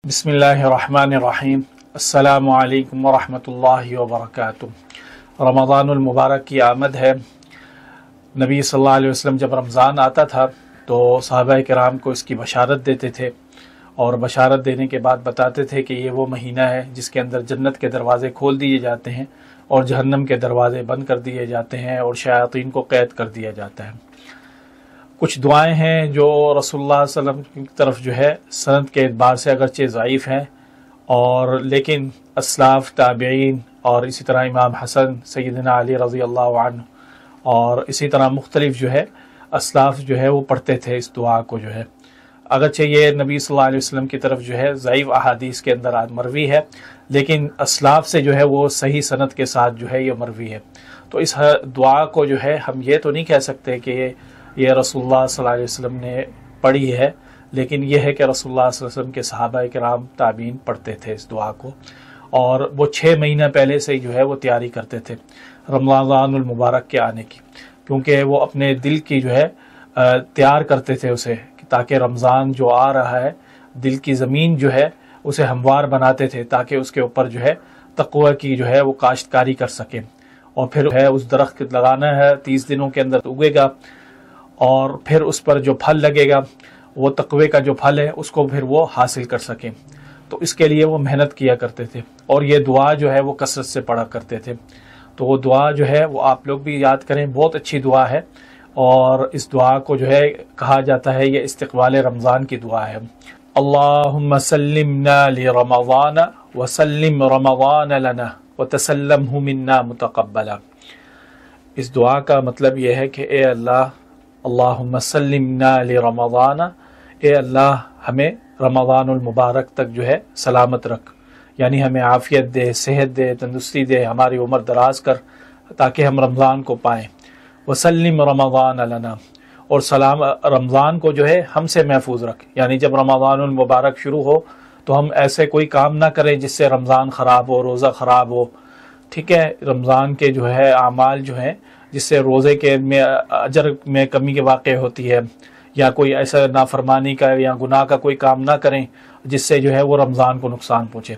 बिस्मिल्लाहिर्रहमानिर्रहीम। अस्सलामु अलैकुम वरहमतुल्लाहि वबरकातुह। रमज़ानुल मुबारक की आमद है। नबी सल्लल्लाहु अलैहि वसल्लम जब रमज़ान आता था तो सहाबा किराम को इसकी बशारत देते थे और बशारत देने के बाद बताते थे कि ये वो महीना है जिसके अंदर जन्नत के दरवाज़े खोल दिए जाते हैं और जहन्नम के दरवाज़े बंद कर दिए जाते हैं और शयातीन को कैद कर दिया जाता है। कुछ दुआएं हैं जो रसूलुल्लाह सल्लल्लाहु अलैहि वसल्लम की तरफ जो है सनद के एतबार से अगरचे ज़ईफ़ हैं और लेकिन असलाफ़ ताबईन और इसी तरह इमाम हसन सैयदना अली रज़ी अल्लाह अन्हु और इसी तरह मुख्तलिफ जो है असलाफ़ जो है वो पढ़ते थे इस दुआ को जो है। अगरचे ये नबी सल्लल्लाहु अलैहि वसल्लम की तरफ जो है ज़ईफ़ अहादीस के अंदर मरवी है, लेकिन असलाफ़ से जो है वो सही सनद के साथ जो है ये मरवी है। तो इस दुआ को जो है हम ये तो नहीं कह सकते कि ये रसूलुल्लाह सल्लल्लाहु अलैहि वसल्लम ने पढ़ी है, लेकिन यह है कि रसूलुल्लाह सल्लल्लाहु अलैहि वसल्लम के सहाबा किराम ताबीन पढ़ते थे इस दुआ को और वो 6 महीना पहले से ही जो है वो तैयारी करते थे रमज़ानुल मुबारक के आने की, क्योंकि वो अपने दिल की जो है तैयार करते थे उसे ताकि रमज़ान जो आ रहा है दिल की ज़मीन जो है उसे हमवार बनाते थे ताकि उसके ऊपर जो है तक़वा की जो है वो काश्तकारी कर सकें और फिर है उस दरख्त लगाना है 30 दिनों के अंदर उगेगा और फिर उस पर जो फल लगेगा वो तक़वे का जो फल है उसको फिर वो हासिल कर सकें। तो इसके लिए वो मेहनत किया करते थे और ये दुआ जो है वो कसरत से पढ़ा करते थे। तो वो दुआ जो है वो आप लोग भी याद करें, बहुत अच्छी दुआ है और इस दुआ को जो है कहा जाता है ये इस्तिक़बाल रमज़ान की दुआ है। अल्लाहुम्मा सल्लिमना लि रमज़ान व सल्लिम रमज़ान लना व तसल्लमहु मिन्ना मुतक़ब्बला। इस दुआ का मतलब ये है कि ए अल्लाह, अल्लाहुम्मा सल्लिमना लि रमज़ान, ए अल्लाह हमें रमज़ानुल मुबारक तक जो है सलामत रख, यानी हमें आफ़ियत दे, सेहत दे, तंदुरुस्ती दे, हमारी उम्र दराज कर ताकि हम रमज़ान को पाएँ। वसल्लिम रमज़ान लना, और सलाम रमज़ान को जो है हमसे महफूज रख, यानी जब रमज़ानुल मुबारक शुरू हो तो हम ऐसे कोई काम ना करें जिससे रमज़ान ख़राब हो, रोज़ा ख़राब हो। ठीक है, रमज़ान के जो है आमाल जो हैं जिससे रोज़े के में अजर में कमी के वाक़ होती है, या कोई ऐसा नाफरमानी का या गुनाह का कोई काम ना करें जिससे जो है वो रमज़ान को नुकसान पहुँचे।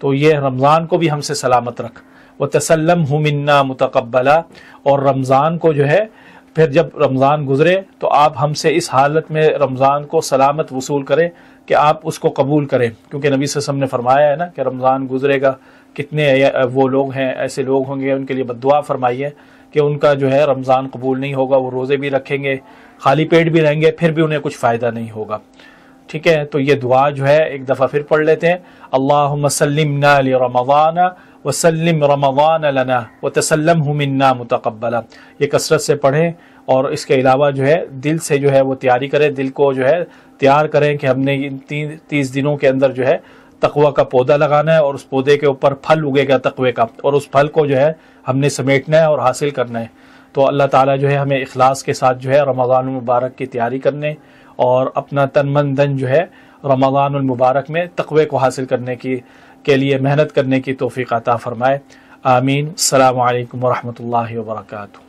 तो ये रमज़ान को भी हमसे सलामत रख। व तसल्लमहु मिन्ना मुतक़ब्बला, और रमज़ान को जो है फिर जब रमज़ान गुज़रे तो आप हमसे इस हालत में रमज़ान को सलामत वसूल करें कि आप उसको कबूल करें, क्योंकि नबी सल्लल्लाहु अलैहि वसल्लम ने फरमाया है ना कि रमज़ान गुज़रेगा, कितने वो लोग हैं ऐसे लोग होंगे उनके लिए बद्दुआ फरमाई है कि उनका जो है रमज़ान कबूल नहीं होगा, वो रोज़े भी रखेंगे, खाली पेट भी रहेंगे, फिर भी उन्हें कुछ फ़ायदा नहीं होगा। ठीक है, तो ये दुआ जो है एक दफ़ा फिर पढ़ लेते हैं। अल्लाहुम्मा सल्लिमना लि रमज़ान वसल्लिम रमज़ान लना व तसल्लमहु मिन्ना मुतक़ब्बला। ये कसरत से पढ़ें और इसके अलावा जो है दिल से जो है वो तैयारी करें, दिल को जो है तैयार करें कि हमने इन 30 दिनों के अंदर जो है तक़वा का पौधा लगाना है और उस पौधे के ऊपर फल उगेगा तक़वे का, और उस फल को जो है हमने समेटना है और हासिल करना है। तो अल्लाह ताला जो है हमें इखलास के साथ जो है रमज़ानुल मुबारक की तैयारी करने और अपना तन मन धन जो है रमज़ानुल मुबारक में तक़वे को हासिल करने के लिए मेहनत करने की तौफ़ीक़ अता फ़रमाए। आमीन। अस्सलामु अलैकुम व रहमतुल्लाहि व बरकातुहू।